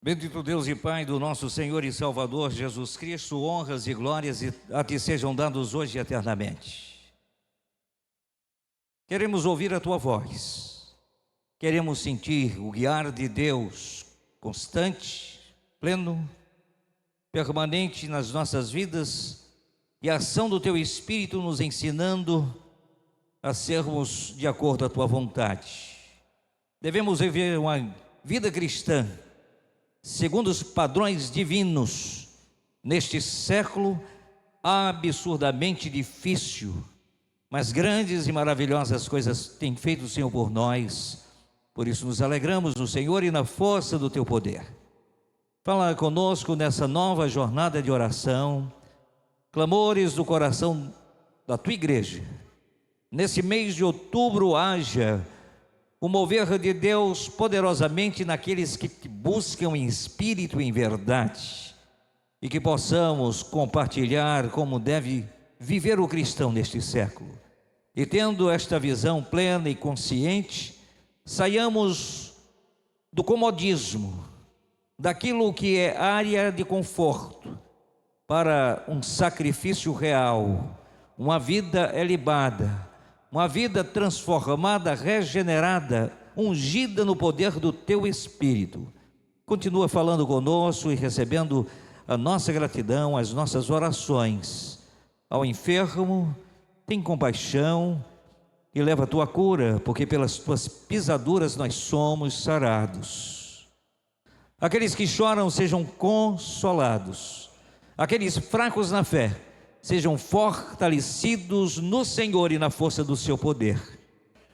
Bendito Deus e Pai do nosso Senhor e Salvador Jesus Cristo, honras e glórias a Ti sejam dados hoje e eternamente. Queremos ouvir a Tua voz, queremos sentir o guiar de Deus constante, pleno, permanente nas nossas vidas e a ação do Teu Espírito nos ensinando a sermos de acordo com a Tua vontade. Devemos viver uma vida cristã segundo os padrões divinos, neste século absurdamente difícil, mas grandes e maravilhosas coisas tem feito o Senhor por nós. Por isso nos alegramos no Senhor e na força do Teu poder. Fala conosco nessa nova jornada de oração, clamores do coração da Tua igreja. Nesse mês de outubro haja o mover de Deus poderosamente naqueles que te buscam em espírito e em verdade, e que possamos compartilhar como deve viver o cristão neste século. E tendo esta visão plena e consciente, saiamos do comodismo, daquilo que é área de conforto, para um sacrifício real, uma vida elibada, uma vida transformada, regenerada, ungida no poder do Teu Espírito. Continua falando conosco e recebendo a nossa gratidão, as nossas orações. Ao enfermo, tem compaixão e leva a Tua cura, porque pelas Tuas pisaduras nós somos sarados. Aqueles que choram sejam consolados, aqueles fracos na fé sejam fortalecidos no Senhor e na força do Seu poder.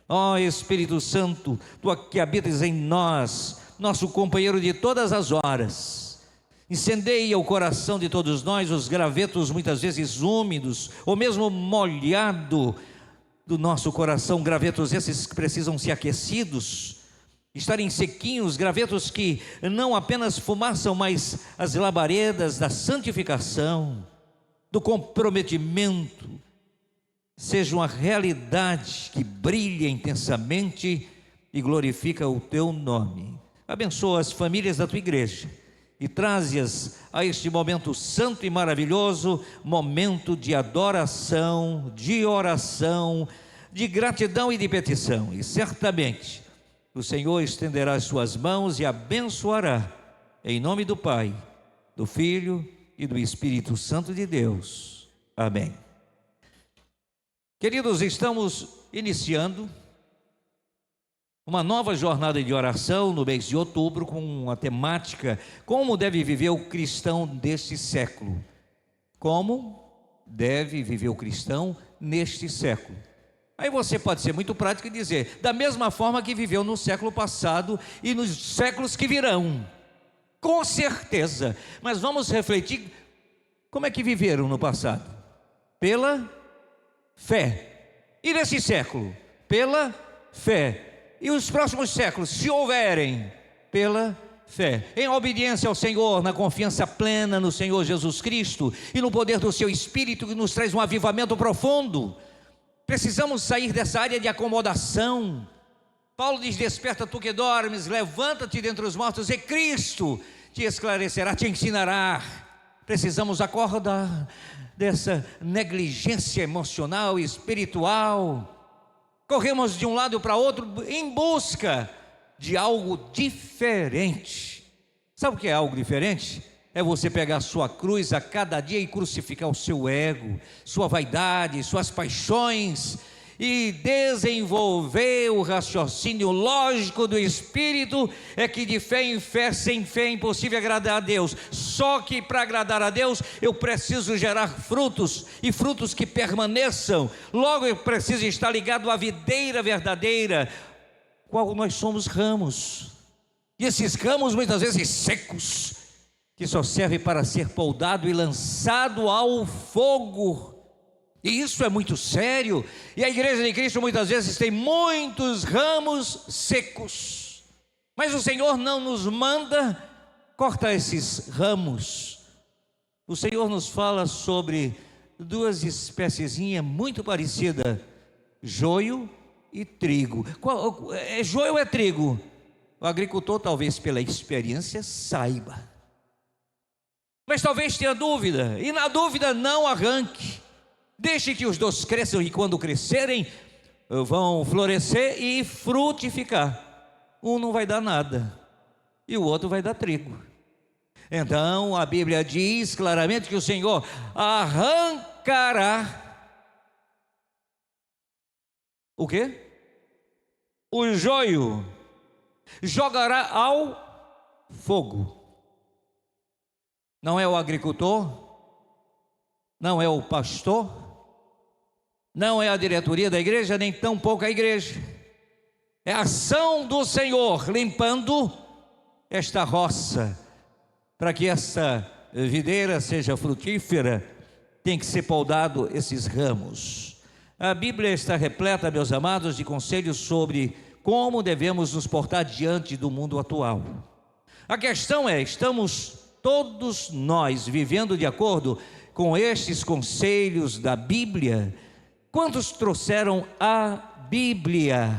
Ó Espírito Santo, Tu que habitas em nós, nosso companheiro de todas as horas, incendeia o coração de todos nós, os gravetos muitas vezes úmidos, ou mesmo molhado do nosso coração, gravetos esses que precisam ser aquecidos, estarem sequinhos, gravetos que não apenas fumaçam, mas as labaredas da santificação, do comprometimento, seja uma realidade que brilha intensamente e glorifica o Teu nome. Abençoa as famílias da Tua igreja e traze-as a este momento santo e maravilhoso, momento de adoração, de oração, de gratidão e de petição. E certamente o Senhor estenderá as Suas mãos e abençoará, em nome do Pai, do Filho e do Espírito Santo de Deus. Amém. Queridos, estamos iniciando uma nova jornada de oração no mês de outubro, com uma temática: como deve viver o cristão deste século. Como deve viver o cristão neste século. Aí você pode ser muito prático e dizer: da mesma forma que viveu no século passado e nos séculos que virão. Com certeza, mas vamos refletir como é que viveram no passado. Pela fé. E nesse século? Pela fé. E os próximos séculos, se houverem, pela fé. Em obediência ao Senhor, na confiança plena no Senhor Jesus Cristo e no poder do Seu Espírito, que nos traz um avivamento profundo. Precisamos sair dessa área de acomodação. Paulo diz: desperta tu que dormes, levanta-te dentre os mortos e Cristo te esclarecerá, te ensinará. Precisamos acordar dessa negligência emocional e espiritual. Corremos de um lado para outro em busca de algo diferente. Sabe o que é algo diferente? É você pegar a sua cruz a cada dia e crucificar o seu ego, sua vaidade, suas paixões, e desenvolver o raciocínio lógico do Espírito. É que de fé em fé, sem fé é impossível agradar a Deus. Só que para agradar a Deus eu preciso gerar frutos, e frutos que permaneçam. Logo eu preciso estar ligado à videira verdadeira, qual nós somos ramos, e esses ramos muitas vezes secos, que só servem para ser poldado e lançado ao fogo. E isso é muito sério. E a igreja de Cristo muitas vezes tem muitos ramos secos, mas o Senhor não nos manda cortar esses ramos. O Senhor nos fala sobre duas espéciezinhas muito parecidas: joio e trigo. É joio ou é trigo? O agricultor, talvez pela experiência, saiba, mas talvez tenha dúvida, e na dúvida não arranque. Deixe que os dois cresçam, e quando crescerem, vão florescer e frutificar. Um não vai dar nada e o outro vai dar trigo. Então a Bíblia diz claramente que o Senhor arrancará o quê? O joio, jogará ao fogo. Não é o agricultor, não é o pastor, não é a diretoria da igreja, nem tampouco a igreja. É a ação do Senhor limpando esta roça. Para que essa videira seja frutífera, tem que ser podado esses ramos. A Bíblia está repleta, meus amados, de conselhos sobre como devemos nos portar diante do mundo atual. A questão é, estamos todos nós vivendo de acordo com estes conselhos da Bíblia? Quantos trouxeram a Bíblia?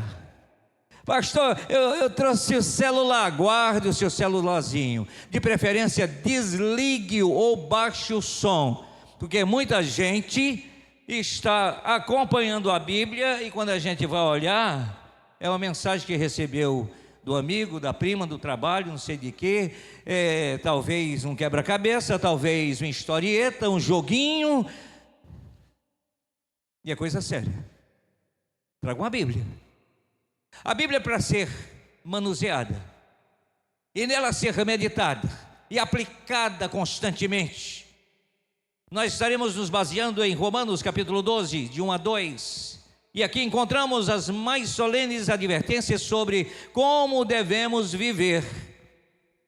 Pastor, eu trouxe o celular. Guarde o seu celularzinho, de preferência desligue-o ou baixe o som, porque muita gente está acompanhando a Bíblia e quando a gente vai olhar, é uma mensagem que recebeu do amigo, da prima, do trabalho, não sei de quê, talvez um quebra-cabeça, talvez uma historieta, um joguinho, e é coisa séria. Traga uma Bíblia. A Bíblia é para ser manuseada, e nela ser meditada, e aplicada constantemente. Nós estaremos nos baseando em Romanos capítulo 12, de 1 a 2, e aqui encontramos as mais solenes advertências sobre como devemos viver.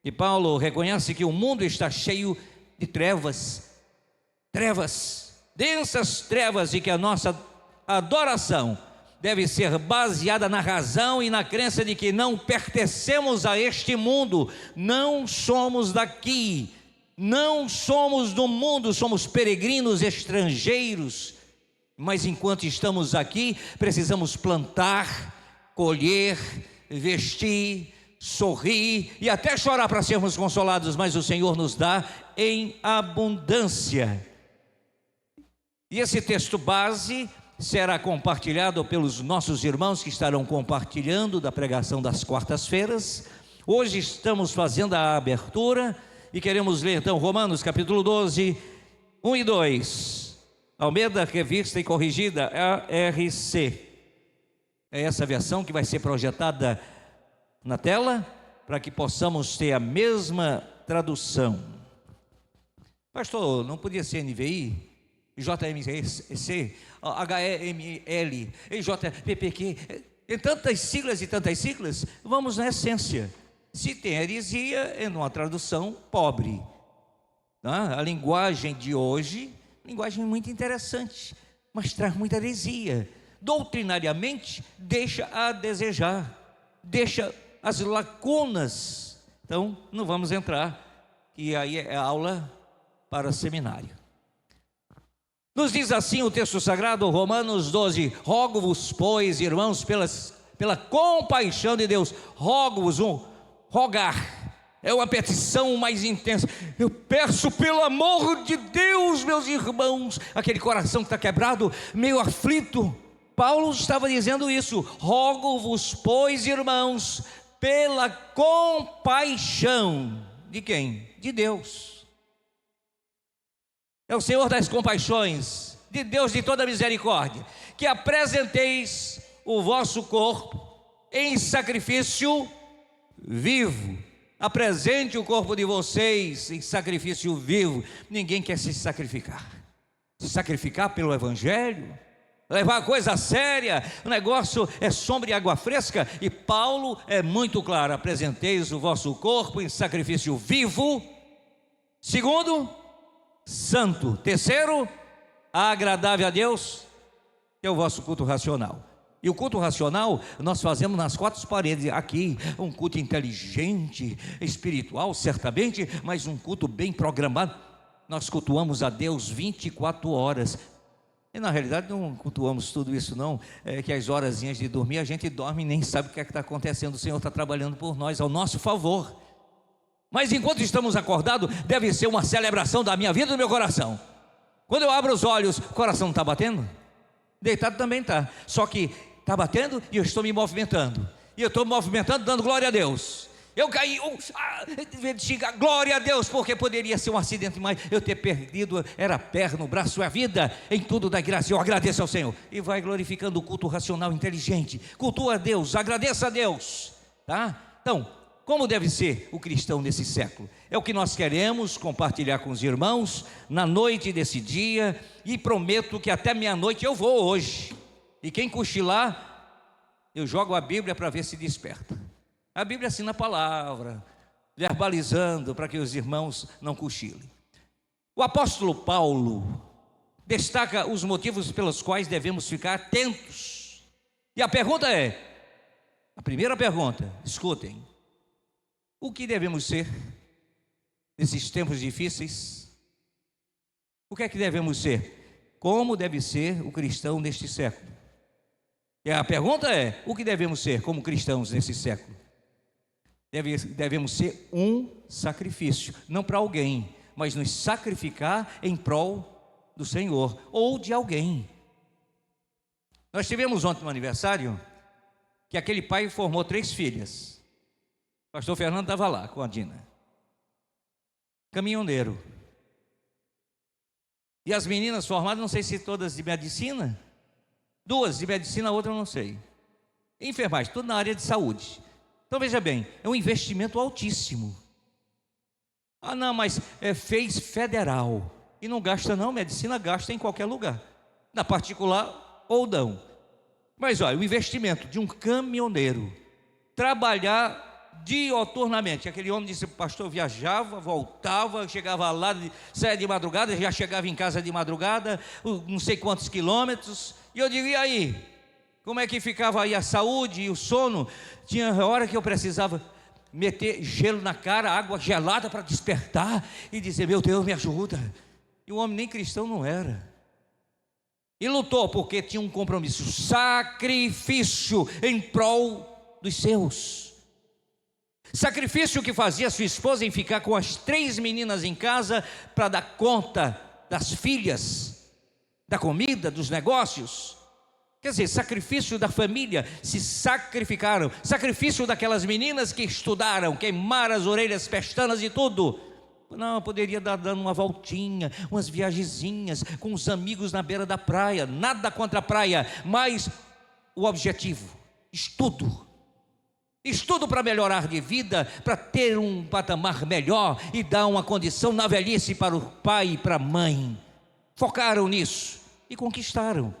E Paulo reconhece que o mundo está cheio de trevas, densas trevas, e que a nossa adoração deve ser baseada na razão e na crença de que não pertencemos a este mundo, não somos daqui, não somos do mundo, somos peregrinos, estrangeiros. Mas enquanto estamos aqui, precisamos plantar, colher, vestir, sorrir e até chorar para sermos consolados, mas o Senhor nos dá em abundância. E esse texto base será compartilhado pelos nossos irmãos que estarão compartilhando da pregação das quartas-feiras. Hoje estamos fazendo a abertura e queremos ler então Romanos capítulo 12, 1 e 2. Almeida Revista e Corrigida, ARC. É essa versão que vai ser projetada na tela, para que possamos ter a mesma tradução. Pastor, não podia ser NVI, JMC, HEML, JPPQ, tem tantas siglas e tantas siglas? Vamos na essência. Se tem heresia, é numa tradução pobre. A linguagem de hoje, linguagem muito interessante, mas traz muita heresia. Doutrinariamente, deixa a desejar, deixa as lacunas. Então, não vamos entrar, que aí é aula para seminário. Nos diz assim o texto sagrado, Romanos 12: rogo-vos, pois, irmãos, pela compaixão de Deus, rogo-vos, rogar é uma petição mais intensa. Eu peço pelo amor de Deus, meus irmãos, aquele coração que está quebrado, meio aflito. Paulo estava dizendo isso: rogo-vos, pois, irmãos, pela compaixão de quem? De Deus. É o Senhor das compaixões, de Deus de toda misericórdia, que apresenteis o vosso corpo em sacrifício vivo. Apresente o corpo de vocês em sacrifício vivo. Ninguém quer se sacrificar pelo Evangelho, levar a coisa séria. O negócio é sombra e água fresca. E Paulo é muito claro: apresenteis o vosso corpo em sacrifício vivo. Segundo, santo. Terceiro, agradável a Deus, que é o vosso culto racional. E o culto racional nós fazemos nas quatro paredes aqui, um culto inteligente, espiritual certamente, mas um culto bem programado. Nós cultuamos a Deus 24 horas. E na realidade não cultuamos tudo isso não, é que as horazinhas de dormir a gente dorme e nem sabe o que é que está acontecendo. O Senhor está trabalhando por nós, ao nosso favor. Mas enquanto estamos acordados, deve ser uma celebração da minha vida e do meu coração. Quando eu abro os olhos, o coração não está batendo? Deitado também está, só que está batendo e eu estou me movimentando. E eu estou me movimentando dando glória a Deus. Eu caí, glória a Deus, porque poderia ser um acidente, mas eu ter perdido, era a perna, o braço, a vida, em tudo da graça, eu agradeço ao Senhor. E vai glorificando o culto racional inteligente, cultua a Deus, agradeça a Deus, tá? Então, como deve ser o cristão nesse século? É o que nós queremos compartilhar com os irmãos, na noite desse dia, e prometo que até meia-noite eu vou hoje, e quem cochilar, eu jogo a Bíblia para ver se desperta. A Bíblia assina a palavra, verbalizando para que os irmãos não cochilem. O apóstolo Paulo destaca os motivos pelos quais devemos ficar atentos. E a pergunta é, a primeira pergunta, escutem: o que devemos ser nesses tempos difíceis? O que é que devemos ser? Como deve ser o cristão neste século? E a pergunta é, o que devemos ser como cristãos nesse século? Devemos ser um sacrifício, não para alguém, mas nos sacrificar em prol do Senhor ou de alguém. Nós tivemos ontem um aniversário que aquele pai formou 3 filhas. O pastor Fernando estava lá com a Dina, caminhoneiro. E as meninas formadas, não sei se todas de medicina, 2 de medicina, a outra eu não sei. Enfermagem, tudo na área de saúde. Então veja bem, é um investimento altíssimo. Ah não, mas fez federal. E não gasta não, medicina gasta em qualquer lugar, na particular ou não. Mas olha, o investimento de um caminhoneiro, trabalhar dioturnamente. Aquele homem disse, pastor, viajava, voltava, chegava lá, saia de madrugada, já chegava em casa de madrugada, não sei quantos quilômetros. E eu digo, e aí? Como é que ficava aí a saúde e o sono? Tinha hora que eu precisava meter gelo na cara, água gelada para despertar e dizer, meu Deus, me ajuda. E o homem nem cristão não era. E lutou porque tinha um compromisso, sacrifício em prol dos seus. Sacrifício que fazia sua esposa em ficar com as 3 meninas em casa para dar conta das filhas, da comida, dos negócios. Quer dizer, sacrifício da família, se sacrificaram. Sacrifício daquelas meninas que estudaram, queimaram as orelhas, pestanas e tudo. Não, poderia dar dando uma voltinha, umas viagenzinhas com os amigos na beira da praia. Nada contra a praia, mas o objetivo, estudo. Estudo para melhorar de vida, para ter um patamar melhor e dar uma condição na velhice para o pai e para a mãe. Focaram nisso e conquistaram.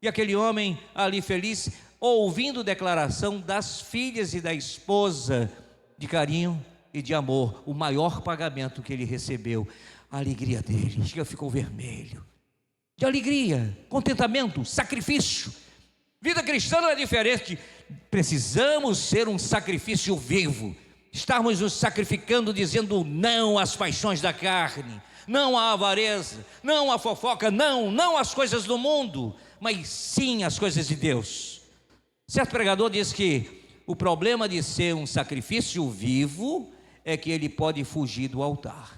E aquele homem ali feliz, ouvindo declaração das filhas e da esposa, de carinho e de amor, o maior pagamento que ele recebeu, a alegria dele, chega, ficou vermelho, de alegria, contentamento, sacrifício. Vida cristã não é diferente, precisamos ser um sacrifício vivo, estarmos nos sacrificando, dizendo não às paixões da carne, não à avareza, não à fofoca, não às coisas do mundo, mas sim às coisas de Deus. Certo pregador diz que o problema de ser um sacrifício vivo é que ele pode fugir do altar.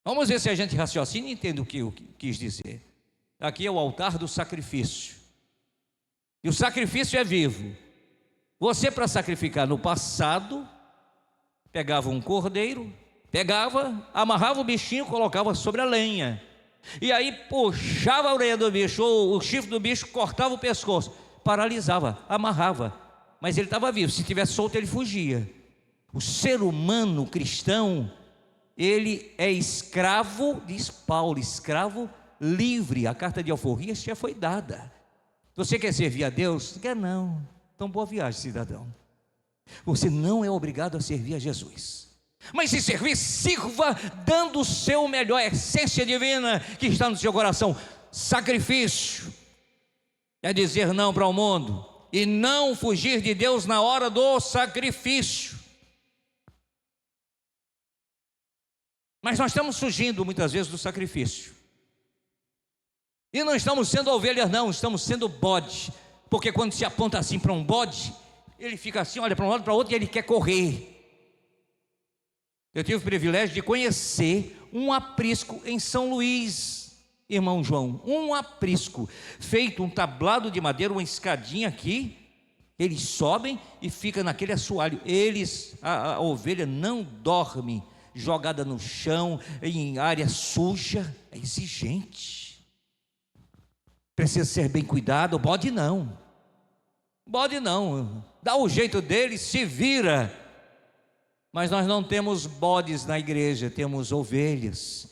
Vamos ver se a gente raciocina e entende o que eu quis dizer. Aqui é o altar do sacrifício, e o sacrifício é vivo. Você, para sacrificar no passado, pegava um cordeiro, amarrava o bichinho, colocava sobre a lenha, e aí puxava a orelha do bicho, ou o chifre do bicho, cortava o pescoço, paralisava, amarrava, mas ele estava vivo. Se tivesse solto, ele fugia. O ser humano cristão, ele é escravo, diz Paulo, escravo livre. A carta de alforria já foi dada. Você quer servir a Deus? Quer não. Então boa viagem, cidadão. Você não é obrigado a servir a Jesus, mas se servir, sirva dando o seu melhor, a essência divina que está no seu coração. Sacrifício é dizer não para o mundo e não fugir de Deus na hora do sacrifício. Mas nós estamos fugindo muitas vezes do sacrifício. E não estamos sendo ovelhas, não, estamos sendo bode. Porque quando se aponta assim para um bode, ele fica assim, olha para um lado, para o outro, e ele quer correr. Eu tive o privilégio de conhecer um aprisco em São Luís, irmão João, um aprisco, feito um tablado de madeira, uma escadinha aqui, eles sobem e ficam naquele assoalho. A ovelha não dorme jogada no chão, em área suja, é exigente, precisa ser bem cuidado. Bode não, dá o jeito dele, se vira. Mas nós não temos bodes na igreja, temos ovelhas,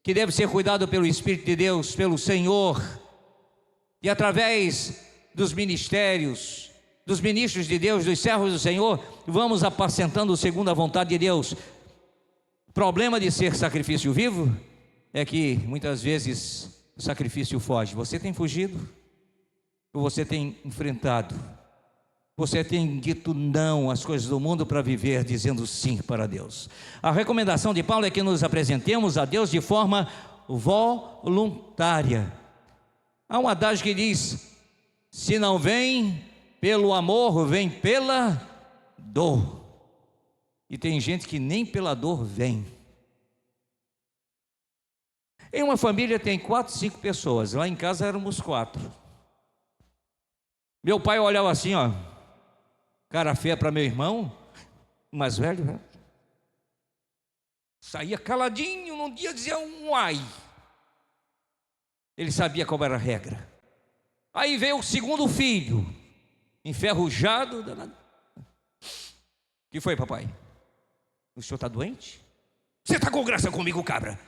que devem ser cuidadas pelo Espírito de Deus, pelo Senhor, e através dos ministérios, dos ministros de Deus, dos servos do Senhor, vamos apacentando segundo a vontade de Deus. O problema de ser sacrifício vivo é que muitas vezes o sacrifício foge. Você tem fugido? Ou você tem enfrentado? Você tem dito não às coisas do mundo para viver dizendo sim para Deus? A recomendação de Paulo é que nos apresentemos a Deus de forma voluntária. Há um adágio que diz: se não vem pelo amor, vem pela dor. E tem gente que nem pela dor vem. Em uma família tem 4, 5 pessoas. Lá em casa éramos 4. Meu pai olhava assim, ó, cara feia para meu irmão, mais velho, né? Saía caladinho, num dia dizia um ai. Ele sabia qual era a regra. Aí veio o segundo filho, enferrujado. Que foi, papai? O senhor está doente? Você está com graça comigo, cabra?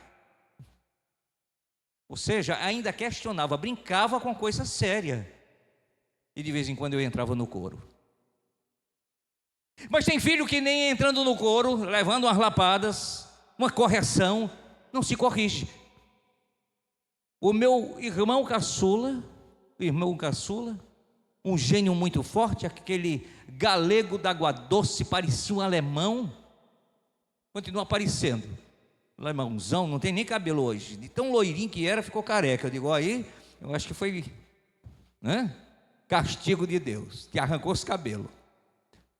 Ou seja, ainda questionava, brincava com coisa séria. E de vez em quando eu entrava no coro. Mas tem filho que nem entrando no coro, levando umas lapadas, uma correção, não se corrige. O meu irmão caçula, um gênio muito forte, aquele galego d'água doce, parecia um alemão, continua aparecendo. Alemãozão, não tem nem cabelo hoje, de tão loirinho que era, ficou careca. Eu digo, aí, eu acho que foi, né? Castigo de Deus, que arrancou os cabelos.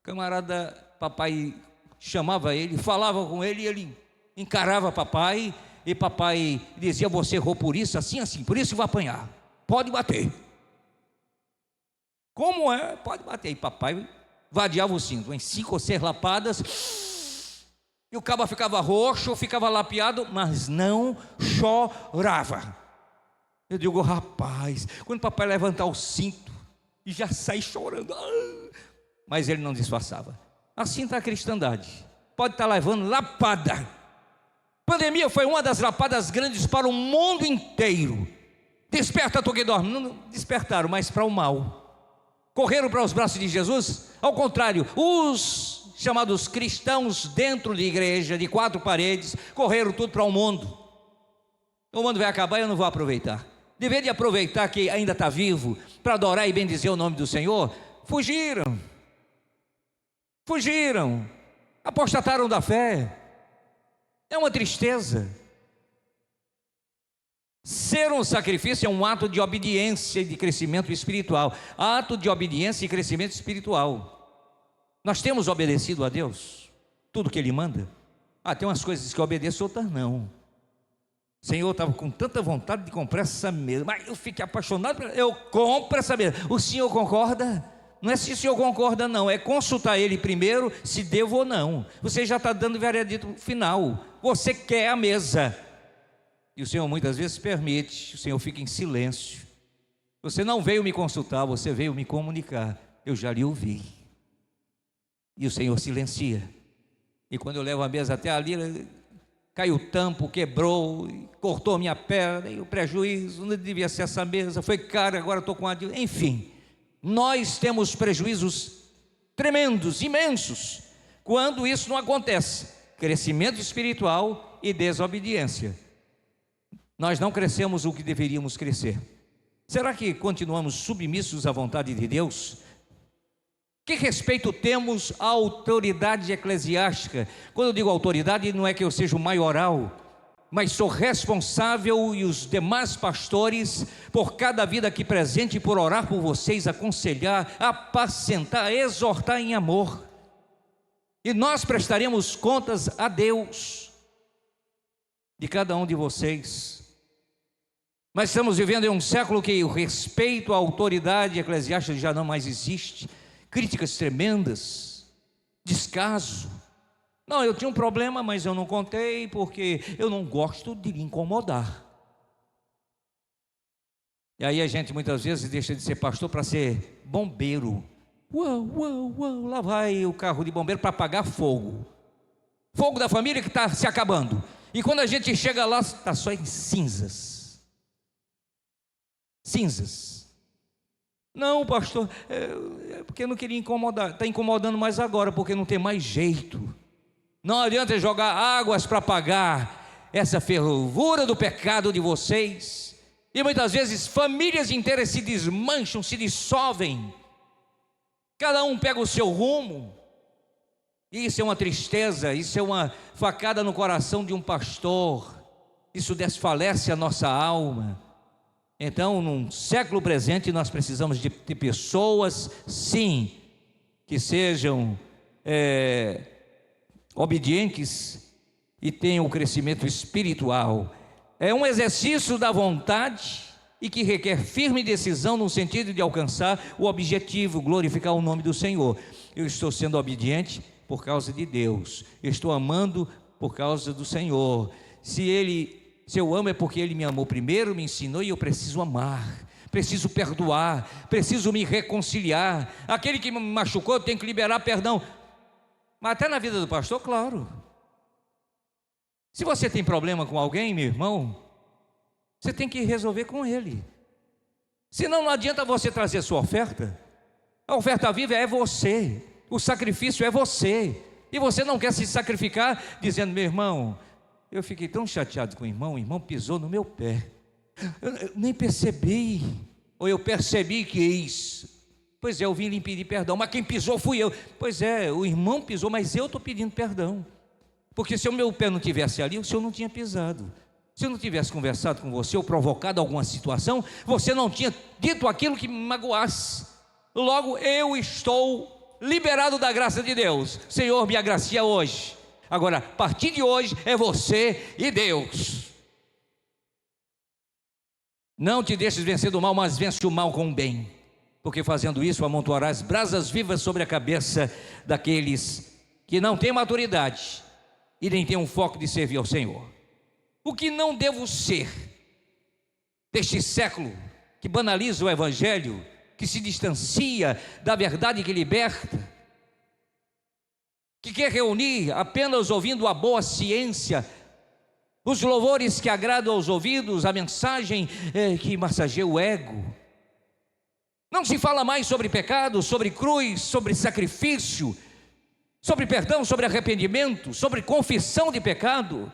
Camarada, papai chamava ele, falava com ele, e ele encarava papai, e papai dizia: você errou por isso, assim, por isso vai apanhar, pode bater. Como é? Pode bater. E papai vadiava o cinto, em 5 ou 6 lapadas, e o cabo ficava roxo, ficava lapeado, mas não chorava. Eu digo, rapaz, quando papai levantar o cinto, e já sai chorando, mas ele não disfarçava. Assim está a cristandade, pode estar levando lapada. Pandemia foi uma das lapadas grandes para o mundo inteiro. Desperta tu que dorme. Não despertaram, mas para o mal. Correram para os braços de Jesus? Ao contrário, os chamados cristãos dentro de igreja, de 4 paredes, correram tudo para o mundo. O mundo vai acabar e eu não vou aproveitar. Deveria aproveitar que ainda está vivo, para adorar e bendizer o nome do Senhor. Fugiram, apostataram da fé. É uma tristeza. Ser um sacrifício é um ato de obediência e de crescimento espiritual. Ato de obediência e crescimento espiritual. Nós temos obedecido a Deus tudo que Ele manda? Tem umas coisas que eu obedeço, outras não. O Senhor estava com tanta vontade de comprar essa mesa, mas eu fiquei apaixonado, eu compro essa mesa. O senhor concorda? Não é se o senhor concorda não, é consultar ele primeiro se devo ou não. Você já está dando o veredito final, você quer a mesa. E o Senhor muitas vezes permite, o Senhor fica em silêncio. Você não veio me consultar, você veio me comunicar. Eu já lhe ouvi. E o Senhor silencia. E quando eu levo a mesa até ali, caiu o tampo, quebrou, cortou minha perna, e o prejuízo, não devia ser essa mesa, foi caro, agora estou com a dívida. Enfim, nós temos prejuízos tremendos, imensos, quando isso não acontece. Crescimento espiritual e desobediência. Nós não crescemos o que deveríamos crescer. Será que continuamos submissos à vontade de Deus? Que respeito temos à autoridade eclesiástica? Quando eu digo autoridade, não é que eu seja o maioral, mas sou responsável e os demais pastores por cada vida aqui presente, por orar por vocês, aconselhar, apacentar, exortar em amor. E nós prestaremos contas a Deus de cada um de vocês. Mas estamos vivendo em um século que o respeito à autoridade eclesiástica já não mais existe. Críticas tremendas, descaso. Não, eu tinha um problema, mas eu não contei porque eu não gosto de lhe incomodar. E aí a gente muitas vezes deixa de ser pastor para ser bombeiro. Uau, lá vai o carro de bombeiro para apagar fogo. Fogo da família que está se acabando. E quando a gente chega lá, está só em cinzas. Cinzas. Não, pastor, é porque eu não queria incomodar. Está incomodando mais agora, porque não tem mais jeito. Não adianta jogar águas para apagar essa fervura do pecado de vocês. E muitas vezes famílias inteiras se desmancham, se dissolvem. Cada um pega o seu rumo. Isso é uma tristeza, isso é uma facada no coração de um pastor. Isso desfalece a nossa alma. Então, num século presente, nós precisamos de pessoas, sim, que sejam obedientes e tenham o crescimento espiritual. É um exercício da vontade e que requer firme decisão no sentido de alcançar o objetivo, glorificar o nome do Senhor. Eu estou sendo obediente por causa de Deus, eu estou amando por causa do Senhor. Se eu amo é porque Ele me amou primeiro, me ensinou, e eu preciso amar, preciso perdoar, preciso me reconciliar. Aquele que me machucou, eu tenho que liberar perdão. Mas até na vida do pastor, claro. Se você tem problema com alguém, meu irmão, você tem que resolver com ele. Senão não adianta você trazer sua oferta. A oferta viva é você, o sacrifício é você. E você não quer se sacrificar dizendo: meu irmão, eu fiquei tão chateado com o irmão pisou no meu pé. Eu nem percebi, ou eu percebi que isso. Pois é, eu vim lhe pedir perdão, mas quem pisou fui eu. Pois é, o irmão pisou, mas eu estou pedindo perdão. Porque se o meu pé não tivesse ali, o senhor não tinha pisado. Se eu não tivesse conversado com você ou provocado alguma situação, você não tinha dito aquilo que me magoasse. Logo, eu estou liberado da graça de Deus. Senhor, me agracia hoje. Agora, a partir de hoje, é você e Deus. Não te deixes vencer do mal, mas vence o mal com o bem. Porque fazendo isso, amontoarás brasas vivas sobre a cabeça daqueles que não têm maturidade e nem têm um foco de servir ao Senhor. O que não devo ser deste século que banaliza o Evangelho, que se distancia da verdade que liberta, que quer reunir apenas ouvindo a boa ciência, os louvores que agradam aos ouvidos, a mensagem que massageia o ego. Não se fala mais sobre pecado, sobre cruz, sobre sacrifício, sobre perdão, sobre arrependimento, sobre confissão de pecado.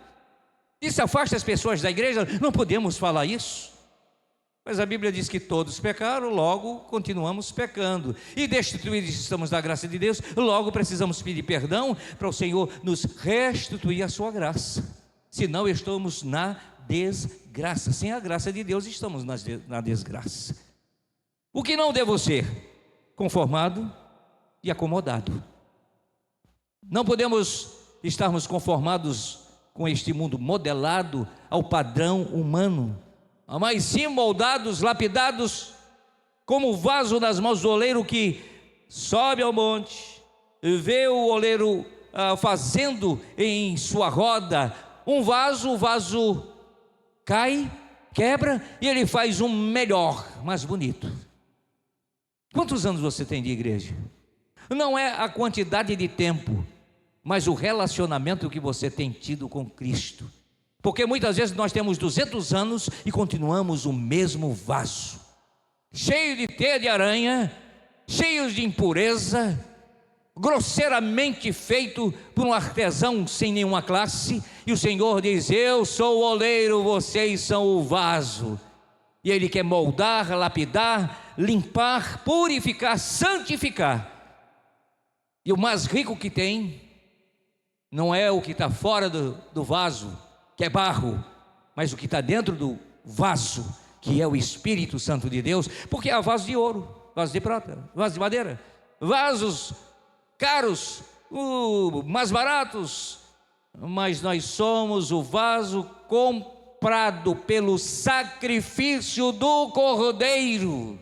Isso afasta as pessoas da igreja. Não podemos falar isso. Mas a Bíblia diz que todos pecaram, logo continuamos pecando. E destituídos estamos da graça de Deus, logo precisamos pedir perdão para o Senhor nos restituir a sua graça. Senão estamos na desgraça. Sem a graça de Deus estamos na desgraça. O que não devo ser? Conformado e acomodado. Não podemos estarmos conformados com este mundo modelado ao padrão humano, mas sim moldados, lapidados, como o vaso nas mãos do oleiro que sobe ao monte, vê o oleiro fazendo em sua roda um vaso, o vaso cai, quebra, e ele faz um melhor, mais bonito. Quantos anos você tem de igreja? Não é a quantidade de tempo, mas o relacionamento que você tem tido com Cristo. Porque muitas vezes nós temos 200 anos e continuamos o mesmo vaso, cheio de teia de aranha, cheios de impureza, grosseiramente feito por um artesão sem nenhuma classe. E o Senhor diz: eu sou o oleiro, vocês são o vaso. E Ele quer moldar, lapidar, limpar, purificar, santificar. E o mais rico que tem não é o que está fora do vaso, que é barro, mas o que está dentro do vaso, que é o Espírito Santo de Deus, porque há vasos de ouro, vasos de prata, vasos de madeira, vasos caros, mais baratos, mas nós somos o vaso comprado pelo sacrifício do Cordeiro,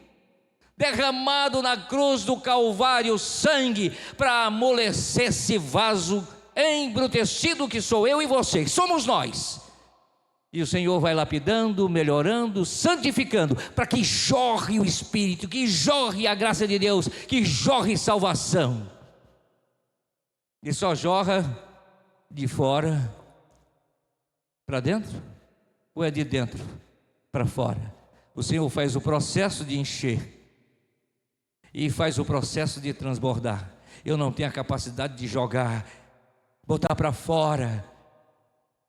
derramado na cruz do Calvário, sangue para amolecer esse vaso embrutecido que sou eu e você, somos nós. E o Senhor vai lapidando, melhorando, santificando, para que jorre o Espírito, que jorre a graça de Deus, que jorre salvação. E só jorra de fora para dentro, ou é de dentro para fora? O Senhor faz o processo de encher e faz o processo de transbordar. Eu não tenho a capacidade de jogar, botar para fora,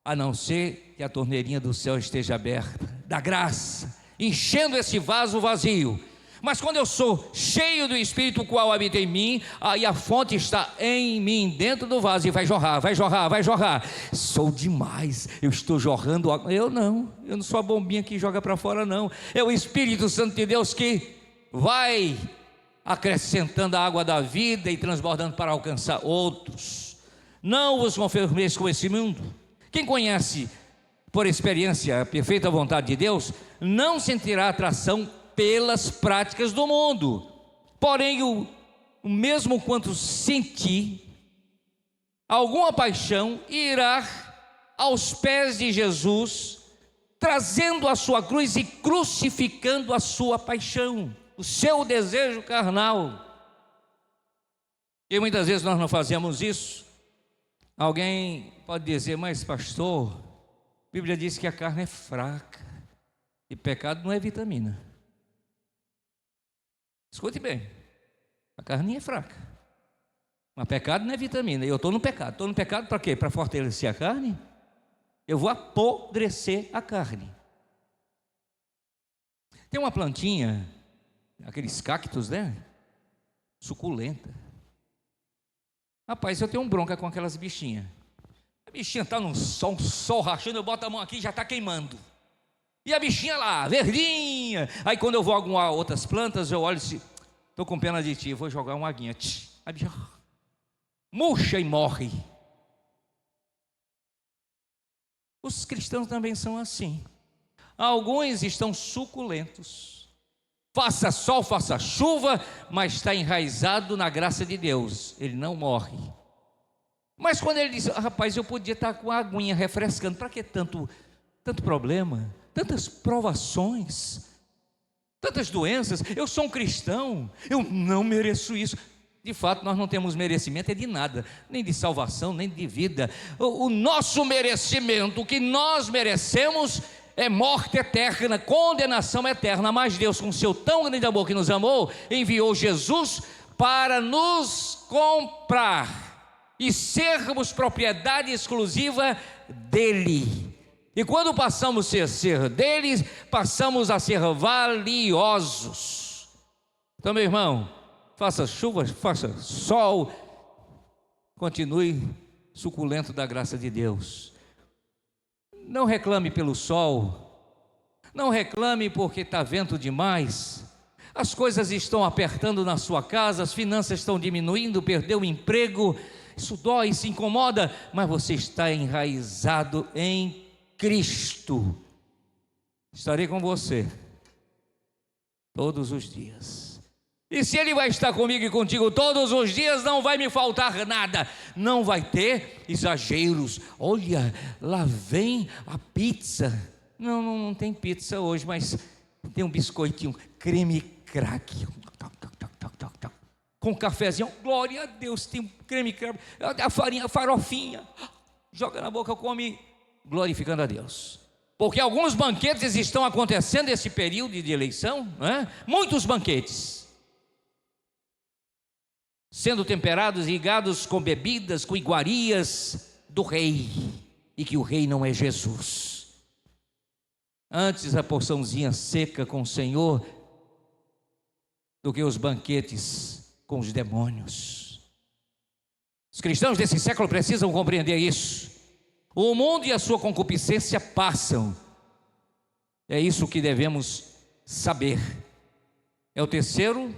a não ser que a torneirinha do céu esteja aberta, da graça, enchendo esse vaso vazio. Mas quando eu sou cheio do Espírito, o qual habita em mim, aí a fonte está em mim, dentro do vaso, e vai jorrar, vai jorrar, vai jorrar. Sou demais, eu estou jorrando água. Eu não sou a bombinha que joga para fora, não. É o Espírito Santo de Deus que vai acrescentando a água da vida e transbordando para alcançar outros. Não vos conformeis com esse mundo. Quem conhece por experiência a perfeita vontade de Deus, não sentirá atração pelas práticas do mundo. Porém, o mesmo quanto sentir alguma paixão, irá aos pés de Jesus, trazendo a sua cruz e crucificando a sua paixão, o seu desejo carnal. E muitas vezes nós não fazemos isso. Alguém pode dizer: mas pastor, a Bíblia diz que a carne é fraca, e pecado não é vitamina. Escute bem, a carne é fraca, mas pecado não é vitamina. E eu estou no pecado para quê? Para fortalecer a carne? Eu vou apodrecer a carne. Tem uma plantinha, aqueles cactos, né? Suculenta. Rapaz, eu tenho bronca com aquelas bichinhas. A bichinha está no sol, um sol rachando, eu boto a mão aqui e já está queimando. E a bichinha lá, verdinha. Aí quando eu vou a algumas outras plantas, eu olho e digo: estou com pena de ti, vou jogar uma aguinha. A bichinha murcha e morre. Os cristãos também são assim. Alguns estão suculentos. Faça sol, faça chuva, mas está enraizado na graça de Deus. Ele não morre. Mas quando ele diz: rapaz, eu podia estar com a aguinha refrescando. Para que tanto problema? Tantas provações, tantas doenças. Eu sou um cristão, eu não mereço isso. De fato, nós não temos merecimento de nada, nem de salvação, nem de vida. O nosso merecimento, o que nós merecemos, é morte eterna, condenação eterna. Mas Deus, com seu tão grande amor que nos amou, enviou Jesus para nos comprar e sermos propriedade exclusiva dele. E quando passamos a ser deles, passamos a ser valiosos. Então, meu irmão, faça chuva, faça sol, continue suculento da graça de Deus. Não reclame pelo sol, não reclame porque está vento demais. As coisas estão apertando na sua casa, as finanças estão diminuindo, perdeu o emprego. Isso dói, se incomoda, mas você está enraizado em Cristo. Estarei com você todos os dias. E se Ele vai estar comigo e contigo todos os dias, não vai me faltar nada. Não vai ter exageros. Olha, lá vem a pizza. Não tem pizza hoje, mas tem um biscoitinho, creme crack, com cafezinho. Glória a Deus, tem um creme crack, a farinha, a farofinha. Joga na boca, come, glorificando a Deus. Porque alguns banquetes estão acontecendo nesse período de eleição, né? Muitos banquetes sendo temperados e ligados com bebidas, com iguarias do rei, e que o rei não é Jesus. Antes a porçãozinha seca com o Senhor do que os banquetes com os demônios. Os cristãos desse século precisam compreender isso. O mundo e a sua concupiscência passam. É isso que devemos saber. É o terceiro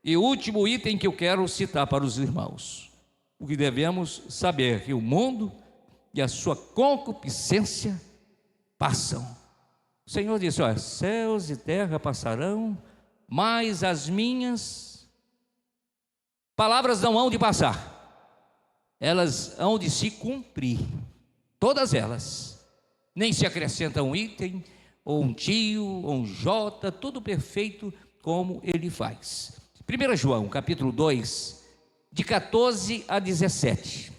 e último item que eu quero citar para os irmãos. O que devemos saber, que o mundo e a sua concupiscência passam. O Senhor disse: olha, céus e terra passarão, mas as minhas palavras não hão de passar, elas hão de se cumprir, todas elas. Nem se acrescenta um item, ou um tio, ou um jota, tudo perfeito como ele faz. 1 João, capítulo 2, de 14 a 17.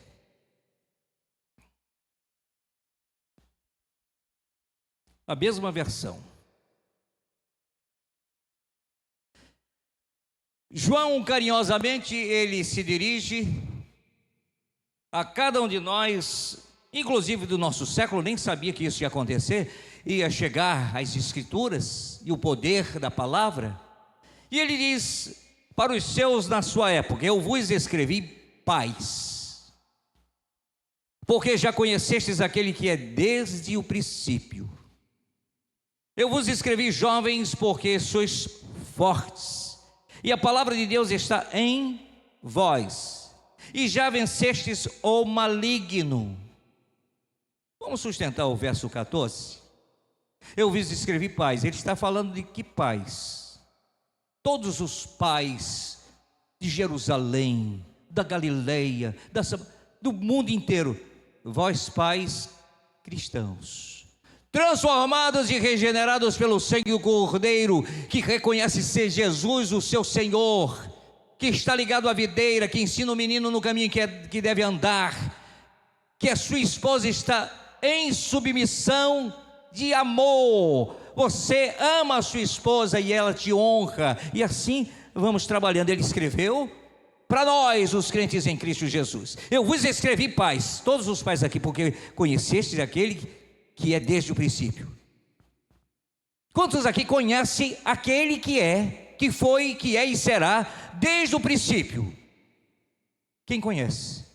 A mesma versão. João, carinhosamente, ele se dirige a cada um de nós, inclusive do nosso século, nem sabia que isso ia acontecer, ia chegar às Escrituras e o poder da palavra, e ele diz para os seus na sua época: eu vos escrevi paz, porque já conhecestes aquele que é desde o princípio. Eu vos escrevi, jovens, porque sois fortes, e a palavra de Deus está em vós, e já vencestes o maligno. Vamos sustentar o verso 14. Eu vos escrevi paz. Ele está falando de que paz? Todos os pais de Jerusalém, da Galileia, do mundo inteiro, vós pais cristãos, transformados e regenerados pelo sangue do Cordeiro, que reconhece ser Jesus o seu Senhor, que está ligado à videira, que ensina o menino no caminho que deve andar, que a sua esposa está em submissão de amor. Você ama a sua esposa e ela te honra, e assim vamos trabalhando. Ele escreveu para nós, os crentes em Cristo Jesus: eu vos escrevi paz, todos os pais aqui, porque conhecestes aquele que é desde o princípio. Quantos aqui conhecem aquele que é, que foi, que é e será desde o princípio? Quem conhece?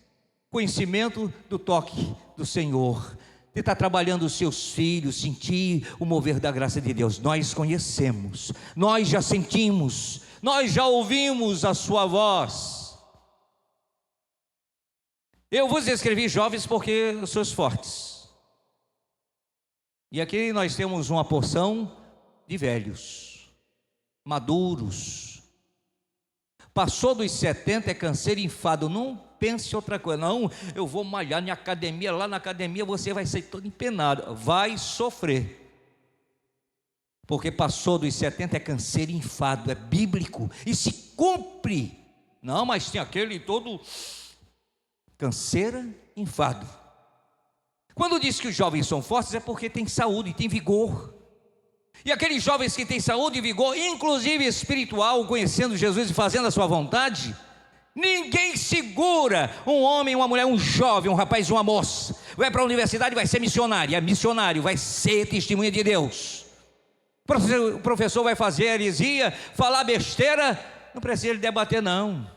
Conhecimento do toque do Senhor, de estar trabalhando os seus filhos, sentir o mover da graça de Deus. Nós conhecemos, nós já sentimos, nós já ouvimos a sua voz. Eu vos escrevi, jovens, porque sois fortes. E aqui nós temos uma porção de velhos, maduros. Passou dos 70 é canseiro e enfado. Não pense outra coisa. Não, eu vou malhar na academia. Lá na academia você vai ser todo empenado. Vai sofrer. Porque passou dos 70 é canseiro e enfado. É bíblico e se cumpre. Não, mas tem aquele todo canseira e enfado. Quando diz que os jovens são fortes, é porque tem saúde, tem vigor. E aqueles jovens que têm saúde e vigor, inclusive espiritual, conhecendo Jesus e fazendo a sua vontade, ninguém segura um homem, uma mulher, um jovem, um rapaz, uma moça. Vai para a universidade, vai ser missionário, é missionário, vai ser testemunha de Deus. O professor vai fazer heresia, falar besteira, não precisa ele debater não.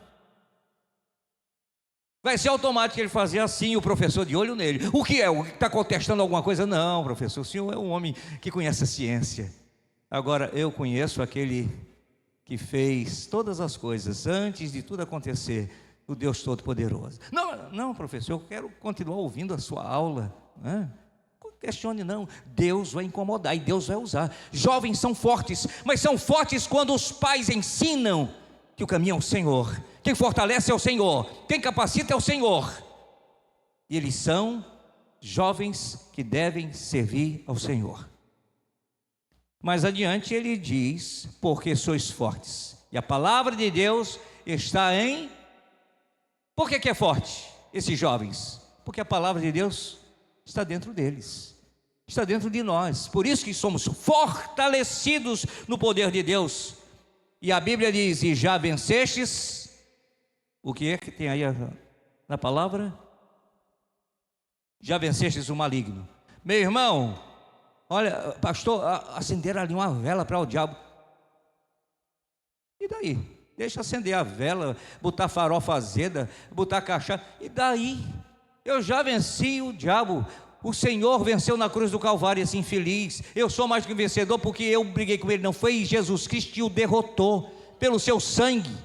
Vai ser automático ele fazer assim, o professor de olho nele. O que é? Está contestando alguma coisa? Não, professor, o senhor é um homem que conhece a ciência. Agora, eu conheço aquele que fez todas as coisas antes de tudo acontecer, o Deus Todo-Poderoso. Não, professor, eu quero continuar ouvindo a sua aula. Não questione não, Deus vai incomodar e Deus vai usar. Jovens são fortes, mas são fortes quando os pais ensinam que o caminho é o Senhor. Quem fortalece é o Senhor, quem capacita é o Senhor. E eles são jovens que devem servir ao Senhor. Mais adiante ele diz: porque sois fortes. E a palavra de Deus está em... Por que é forte esses jovens? Porque a palavra de Deus está dentro deles, está dentro de nós. Por isso que somos fortalecidos no poder de Deus. E a Bíblia diz: e já vencestes... O que é que tem aí na palavra? Já vencestes o maligno. Meu irmão, olha, pastor, acenderam ali uma vela para o diabo. E daí? Deixa acender a vela, botar farofa azeda, botar cachaça. E daí? Eu já venci o diabo. O Senhor venceu na cruz do Calvário esse infeliz. Eu sou mais que um vencedor porque eu briguei com ele. Não foi Jesus Cristo que o derrotou pelo seu sangue.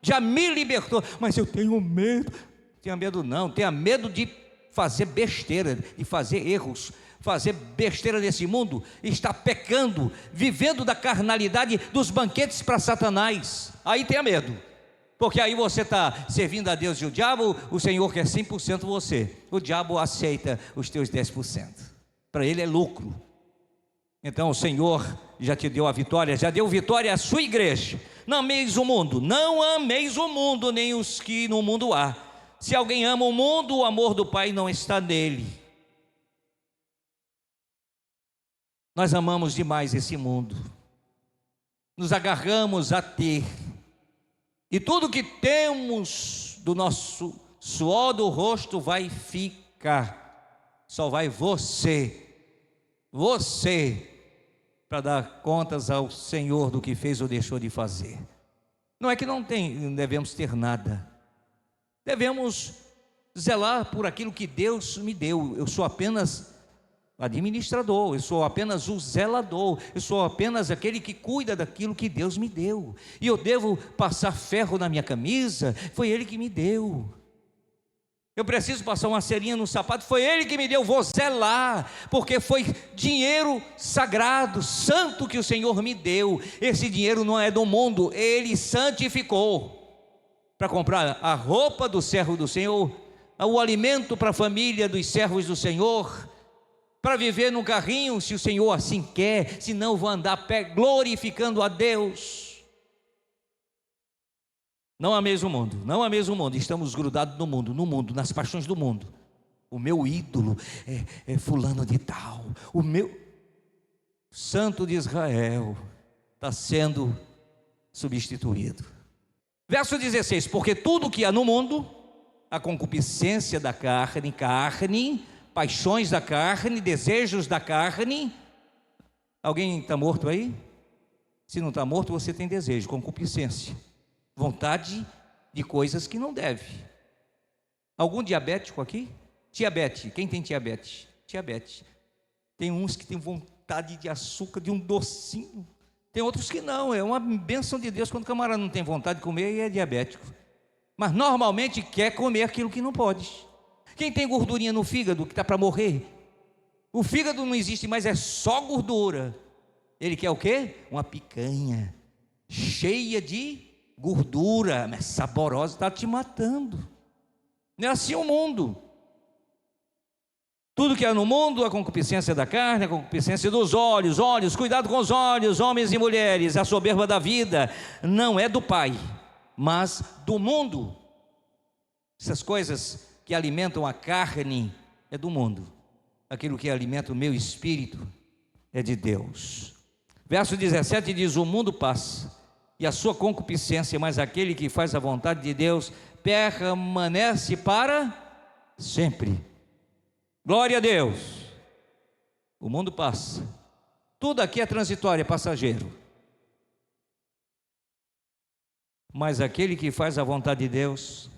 Já me libertou. Mas eu tenho medo. Tenha medo não, tenha medo de fazer besteira, de fazer erros, fazer besteira nesse mundo, está pecando, vivendo da carnalidade, dos banquetes para Satanás. Aí tenha medo, porque aí você está servindo a Deus e o diabo. O Senhor quer 100% você, o diabo aceita os teus 10%, para ele é lucro. Então o Senhor já te deu a vitória, já deu vitória à sua igreja. Não ameis o mundo, não ameis o mundo, nem os que no mundo há. Se alguém ama o mundo, o amor do Pai não está nele. Nós amamos demais esse mundo, nos agarramos a ter, e tudo que temos do nosso suor do rosto vai ficar. Só vai você para dar contas ao Senhor do que fez ou deixou de fazer. Não é que não devemos ter nada, devemos zelar por aquilo que Deus me deu. Eu sou apenas administrador, eu sou apenas o zelador, eu sou apenas aquele que cuida daquilo que Deus me deu, e eu devo passar ferro na minha camisa, foi Ele que me deu. Eu preciso passar uma cerinha no sapato, foi Ele que me deu, vou zelar, porque foi dinheiro sagrado, santo que o Senhor me deu. Esse dinheiro não é do mundo, Ele santificou para comprar a roupa do servo do Senhor, o alimento para a família dos servos do Senhor, para viver num carrinho, se o Senhor assim quer, senão eu vou andar a pé glorificando a Deus. Não ameis o mundo, não ameis o mundo. Estamos grudados no mundo, nas paixões do mundo. O meu ídolo é fulano de tal, o meu santo de Israel está sendo substituído. Verso 16: porque tudo que há no mundo, a concupiscência da carne, paixões da carne, desejos da carne. Alguém está morto aí? Se não está morto, você tem desejo, concupiscência, vontade de coisas que não deve. Algum diabético aqui? Diabetes, quem tem diabetes? Diabetes. Tem uns que tem vontade de açúcar, de um docinho. Tem outros que não, é uma bênção de Deus quando o camarada não tem vontade de comer e é diabético. Mas normalmente quer comer aquilo que não pode. Quem tem gordurinha no fígado, que está para morrer, o fígado não existe mais, é só gordura. Ele quer o quê? Uma picanha cheia de gordura, mas saborosa, está te matando. Não é assim o mundo. Tudo que há no mundo, a concupiscência da carne, a concupiscência dos olhos, cuidado com os olhos, homens e mulheres, a soberba da vida, não é do Pai, mas do mundo. Essas coisas que alimentam a carne é do mundo, aquilo que alimenta o meu espírito é de Deus. Verso 17 diz: o mundo passa e a sua concupiscência, mas aquele que faz a vontade de Deus permanece para sempre. Glória a Deus. O mundo passa, tudo aqui é transitório, é passageiro, mas aquele que faz a vontade de Deus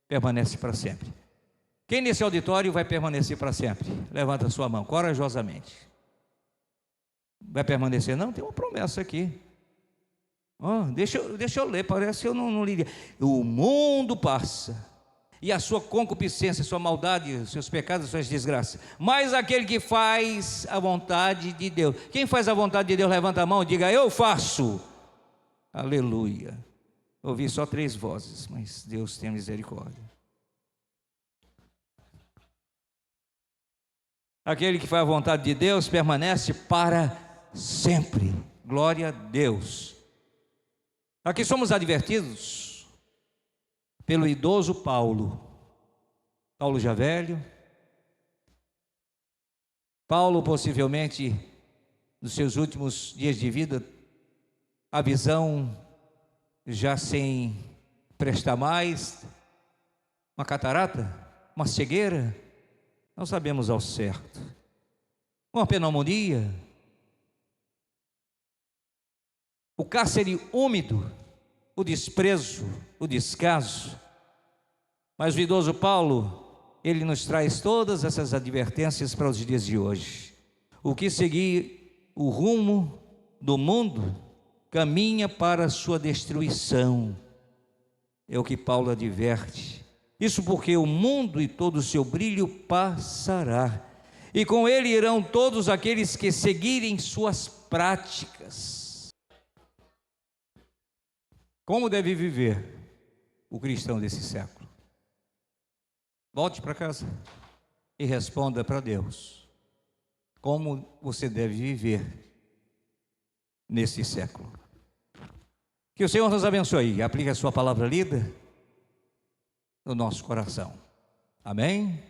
permanece para sempre. Quem nesse auditório vai permanecer para sempre? Levanta a sua mão corajosamente. Vai permanecer? Não, tem uma promessa aqui. Deixa eu ler, parece que eu não li. O mundo passa e a sua concupiscência, a sua maldade, os seus pecados, as suas desgraças, mas aquele que faz a vontade de Deus. Quem faz a vontade de Deus, levanta a mão e diga: eu faço. Aleluia. Ouvi só 3 vozes, mas Deus tem misericórdia. Aquele que faz a vontade de Deus permanece para sempre. Glória a Deus. Aqui somos advertidos pelo idoso Paulo já velho. Paulo, possivelmente, nos seus últimos dias de vida, a visão já sem prestar mais, uma catarata, uma cegueira, não sabemos ao certo, uma pneumonia, o cárcere úmido, o desprezo, o descaso. Mas o idoso Paulo ele nos traz todas essas advertências para os dias de hoje. O que seguir o rumo do mundo caminha para a sua destruição. É o que Paulo adverte. Isso porque o mundo e todo o seu brilho passará, e com ele irão todos aqueles que seguirem suas práticas. Como deve viver o cristão desse século? Volte para casa e responda para Deus como você deve viver nesse século. Que o Senhor nos abençoe e aplique a sua palavra lida no nosso coração. Amém?